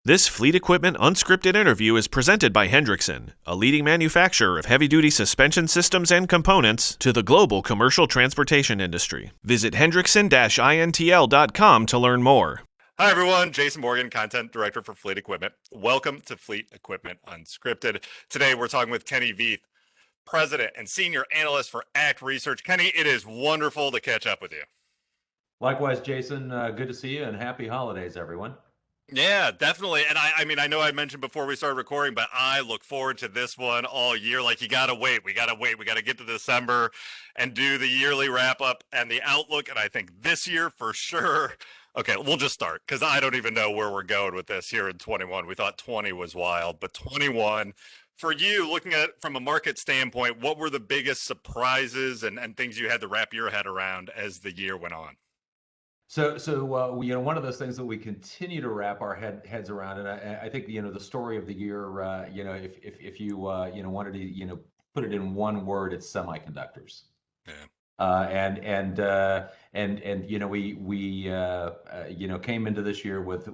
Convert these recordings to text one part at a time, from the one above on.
This Fleet Equipment Unscripted interview is presented by Hendrickson, a leading manufacturer of heavy-duty suspension systems and components to the global commercial transportation industry. Visit hendrickson-intl.com to learn more. Hi, everyone. Jason Morgan, Content Director for Fleet Equipment. Welcome to Fleet Equipment Unscripted. Today, we're talking with Kenny Veith, President and Senior Analyst for ACT Research. Kenny, it is wonderful to catch up with you. Likewise, Jason, good to see you and happy holidays, everyone. Yeah, definitely. And I mean, I know I mentioned before we started recording, but I look forward to this one all year. Like, you got to wait. We got to wait. We got to get to December and do the yearly wrap up and the outlook. And I think this year for sure. Okay, we'll just start because I don't even know where we're going with this here in 21. We thought 20 was wild, but 21, for you, looking at it from a market standpoint, what were the biggest surprises and things you had to wrap your head around as the year went on? So, one of those things that we continue to wrap our heads around, and I think, the story of the year, if you, wanted to, put it in one word, it's semiconductors. Yeah. We came into this year with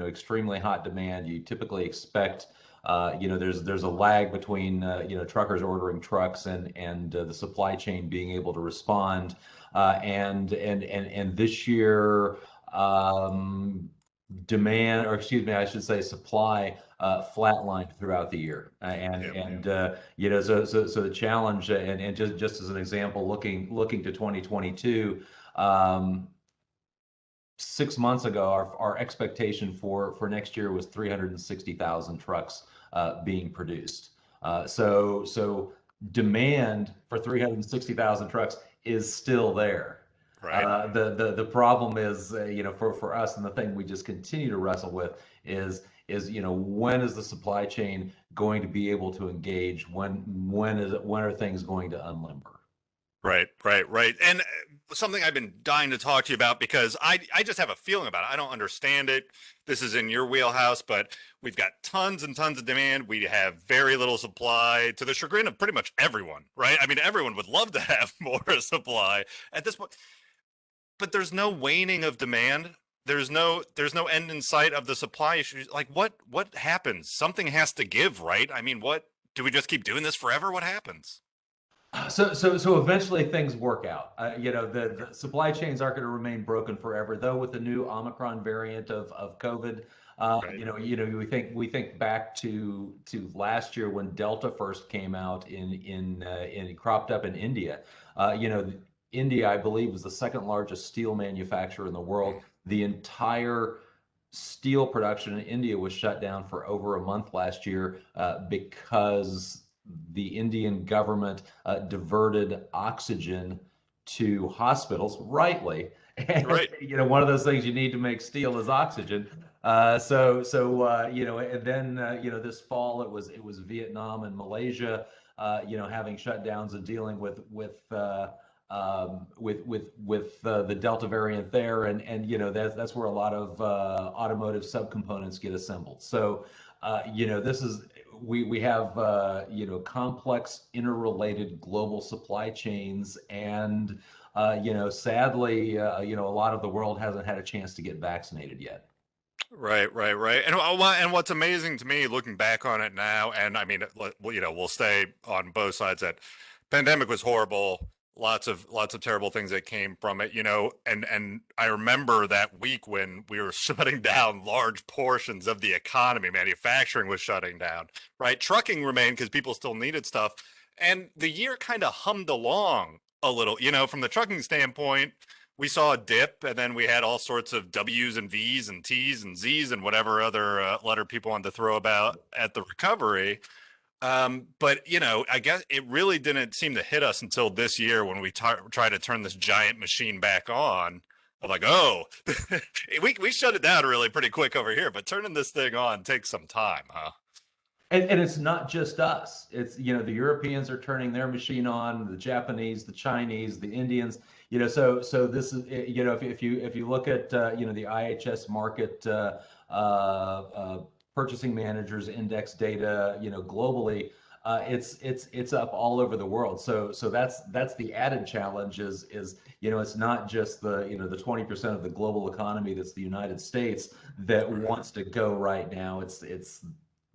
extremely hot demand. You typically expect, there's a lag between truckers ordering trucks and the supply chain being able to respond. And this year, demand, or excuse me, I should say supply, flatlined throughout the year. So the challenge, and just as an example, looking to 2022, 6 months ago, our expectation for next year was 360,000 trucks being produced. So demand for 360,000 trucks is still there. Right. The problem is, for us, and the thing we just continue to wrestle with is when is the supply chain going to be able to engage? When are things going to unlimber? Right. And something I've been dying to talk to you about, because I just have a feeling about it. I don't understand it. This is in your wheelhouse, but we've got tons and tons of demand. We have very little supply, to the chagrin of pretty much everyone, right? I mean, everyone would love to have more supply at this point, but there's no waning of demand. There's no end in sight of the supply issues. Like, what happens? Something has to give, right? I mean, what do we just keep doing this forever? What happens? So eventually things work out. The supply chains aren't going to remain broken forever, though. With the new Omicron variant of COVID, Right. we think back to last year when Delta first came out in cropped up in India. India, I believe, was the second largest steel manufacturer in the world. The entire steel production in India was shut down for over a month last year, because the Indian government diverted oxygen to hospitals, rightly. And Right. one of those things you need to make steel is oxygen. And then this fall it was Vietnam and Malaysia, having shutdowns and dealing with the Delta variant there, and that's where a lot of automotive subcomponents get assembled. So this is we have complex interrelated global supply chains, and sadly, a lot of the world hasn't had a chance to get vaccinated yet. Right. And what's amazing to me, looking back on it now, and I mean, we'll stay on both sides, that pandemic was horrible. Lots of terrible things that came from it, and I remember that week when we were shutting down large portions of the economy. Manufacturing was shutting down, right? Trucking remained because people still needed stuff. And the year kind of hummed along a little, from the trucking standpoint. We saw a dip, and then we had all sorts of W's and V's and T's and Z's and whatever other letter people wanted to throw about at the recovery. But I guess it really didn't seem to hit us until this year when we try to turn this giant machine back on. I'm like, oh, we shut it down really pretty quick over here, but turning this thing on takes some time, huh? And it's not just us. It's, the Europeans are turning their machine on, the Japanese, the Chinese, the Indians. So this is, if you look at the IHS market, purchasing managers index data, globally, it's up all over the world. So that's the added challenge is it's not just the the 20% of the global economy that's the United States that wants to go right now. It's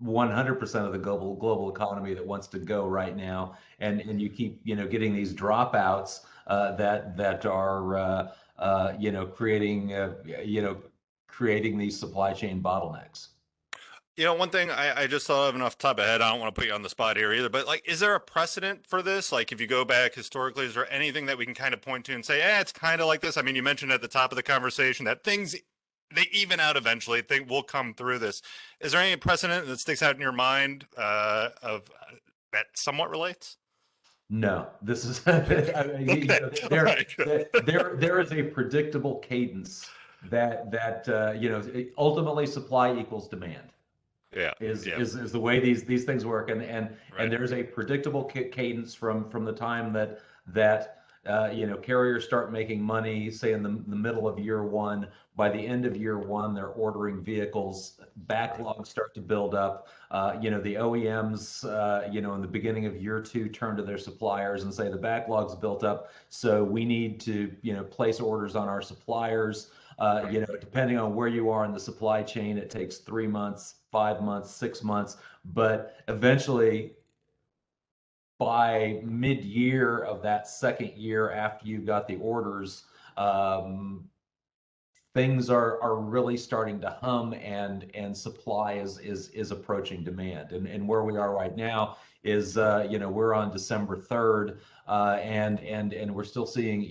100% of the global economy that wants to go right now, and you keep getting these dropouts that are creating creating these supply chain bottlenecks. One thing I just thought of, and off the top of my head, I don't want to put you on the spot here either, but like, is there a precedent for this? Like, if you go back historically, is there anything that we can kind of point to and say, it's kind of like this? I mean, you mentioned at the top of the conversation that things, they even out eventually. Think we'll come through this. Is there any precedent that sticks out in your mind of that somewhat relates? No, this is I mean, Okay, all right, good. there is a predictable cadence that ultimately supply equals demand Yeah, yeah, is the way these things work, and right, there's a predictable cadence from the time that carriers start making money, say in the middle of year one. By the end of year one, they're ordering vehicles, backlogs start to build up. The OEMs, in the beginning of year two, turn to their suppliers and say the backlog's built up, so we need to place orders on our suppliers. Depending on where you are in the supply chain, it takes 3 months, 5 months, 6 months, but eventually by mid-year of that second year after you got the orders, things are really starting to hum, and supply is approaching demand. And where we are right now is we're on December 3rd, and we're still seeing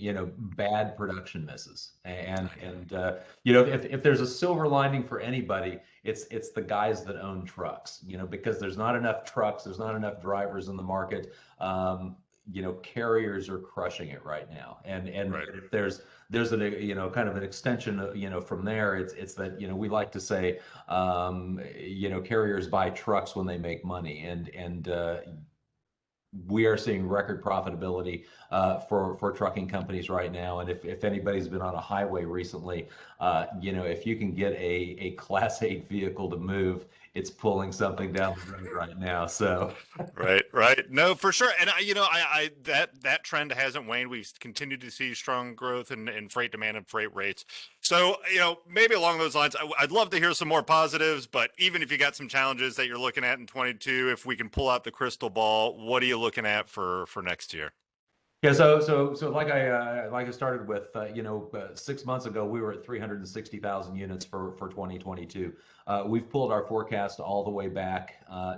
bad production misses. And if there's a silver lining for anybody, it's the guys that own trucks, because there's not enough trucks, there's not enough drivers in the market. Carriers are crushing it right now, and right. if there's a kind of an extension from there, it's that we like to say carriers buy trucks when they make money, and we are seeing record profitability for trucking companies right now. And if anybody's been on a highway recently, if you can get a Class 8 vehicle to move, it's pulling something down the road right now. So Right. No, for sure. And I that trend hasn't waned. We've continued to see strong growth in freight demand and freight rates. So, maybe along those lines, I'd love to hear some more positives, but even if you got some challenges that you're looking at in 22, if we can pull out the crystal ball, what are you looking at for next year? Yeah, so like I started with, 6 months ago we were at 360,000 units for 2022. We've pulled our forecast all the way back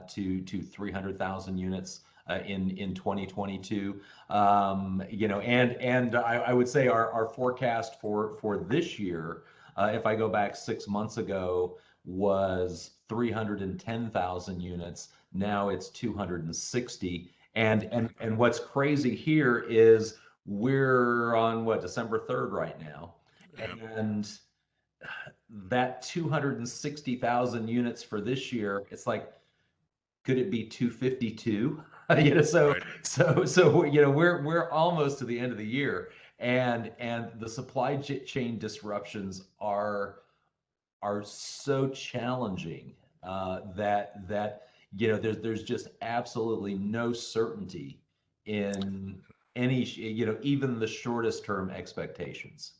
to 300,000 units in 2022. And I would say our forecast for this year, if I go back 6 months ago, was 310,000 units. Now it's 260. And what's crazy here is we're on December 3rd right now. Yeah. And that 260,000 units for this year, it's like, could it be 252? So Right. we're almost to the end of the year, and the supply chain disruptions are so challenging that there's just absolutely no certainty in any even the shortest term expectations.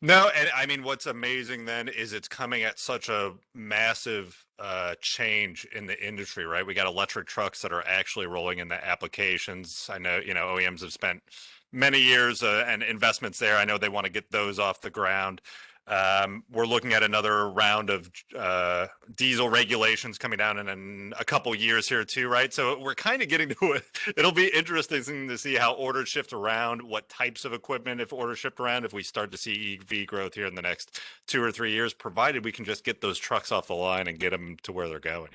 No, and I mean, what's amazing then is it's coming at such a massive change in the industry, right? We got electric trucks that are actually rolling in the applications. I know, OEMs have spent many years and investments there. I know they want to get those off the ground. We're looking at another round of diesel regulations coming down in a couple years here too, right? So we're kind of getting to it. It'll be interesting to see how orders shift around, what types of equipment, if orders shift around, if we start to see EV growth here in the next 2 or 3 years, provided we can just get those trucks off the line and get them to where they're going,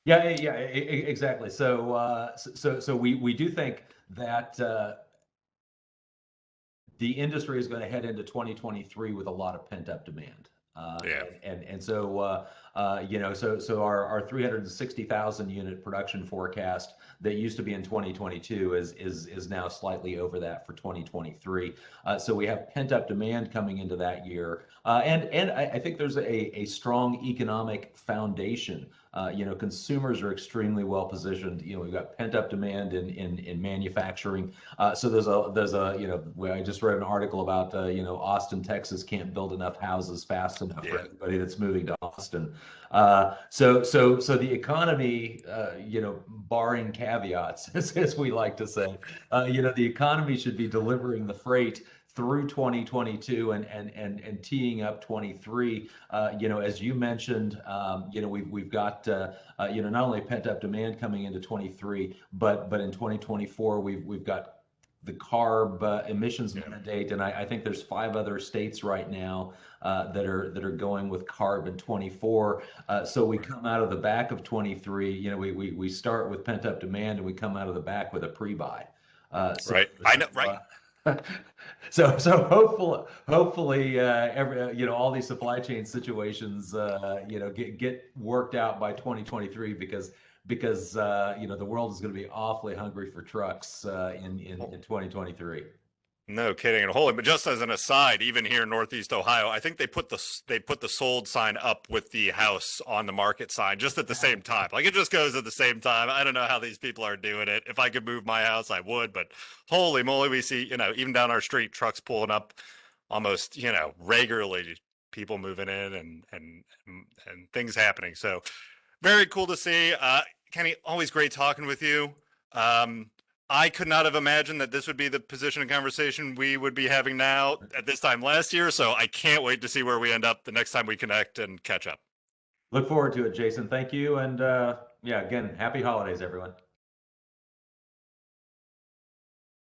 Yeah, exactly. So we do think that the industry is going to head into 2023 with a lot of pent-up demand. Yeah. So our 360,000 unit production forecast that used to be in 2022 is now slightly over that for 2023. So we have pent-up demand coming into that year, and I think there's a strong economic foundation Consumers are extremely well positioned. We've got pent up demand in manufacturing. So I just read an article about Austin, Texas can't build enough houses fast enough for everybody that's moving to Austin. So the economy, barring caveats, as we like to say, the economy should be delivering the freight through 2022 and teeing up 23. As you mentioned, we've got not only pent up demand coming into 23, but in 2024 we've got the CARB emissions mandate, and I think there's 5 other states right now that are going with CARB in 24. So we come out of the back of 23. We start with pent up demand, and we come out of the back with a pre-buy. Right. I know. Right. So hopefully all these supply chain situations get worked out by 2023 because the world is going to be awfully hungry for trucks in 2023. No kidding. And holy, but just as an aside, even here in Northeast Ohio, I think they put the sold sign up with the house on the market sign just at the same time. Like it just goes at the same time. I don't know how these people are doing it. If I could move my house, I would, but holy moly, we see, even down our street, trucks pulling up almost, regularly, people moving in and things happening. So very cool to see. Kenny, always great talking with you. I could not have imagined that this would be the position of conversation we would be having now at this time last year. So I can't wait to see where we end up the next time we connect and catch up. Look forward to it, Jason. Thank you. And again, happy holidays, everyone.